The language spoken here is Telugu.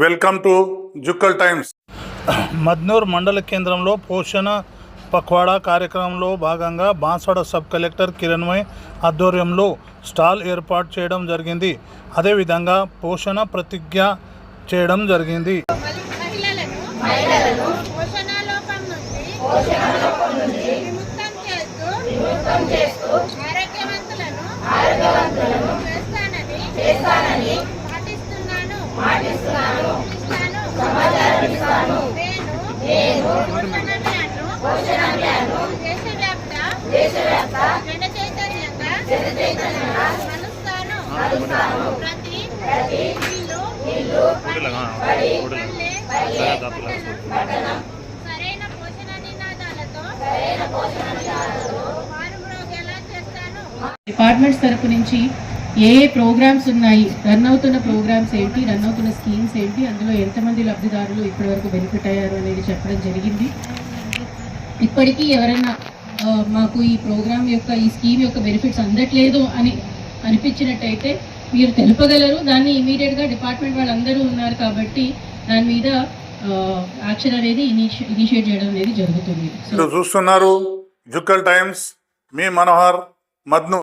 Welcome to Jukkal times. Madnoor మండల కేంద్రంలో పోషణ పక్వాడా కార్యక్రమంలో భాగంగా బాన్స్వాడ సబ్ కలెక్టర్ కిరణ్మయ్ ఆధ్వర్యంలో స్టాల్ ఏర్పాటు చేయడం జరిగింది. అదేవిధంగా పోషణ ప్రతిజ్ఞ చేయడం జరిగింది. సరైన పోషణ నినాదాలతో డిపార్ట్మెంట్స్ తరపు నుంచి ఏ ప్రోగ్రామ్స్ ఉన్నాయి, రన్ అవుతున్న ప్రోగ్రామ్స్ ఏంటి, రన్ అవుతున్న స్కీమ్స్ ఏంటి, అందులో ఎంతమంది లబ్ధిదారులు ఇప్పటివరకు బెనిఫిట్ అయ్యారు అనేది చెప్పడం జరిగింది. ఇప్పటికీ ఎవరైనా మాకు ఈ ప్రోగ్రామ్ యొక్క ఈ స్కీమ్ యొక్క బెనిఫిట్స్ అందట్లేదు అని అనిపించినట్టయితే మీరు తెలుపగలరు. దాన్ని ఇమీడియట్గా డిపార్ట్మెంట్ వాళ్ళందరూ ఉన్నారు కాబట్టి దాని మీద యాక్షన్ అనేది ఇనిషియేట్ చేయడం అనేది జరుగుతుంది. చూస్తున్నారు జుక్కల్ టైమ్స్. మీ మనోహర్, మద్నూర్.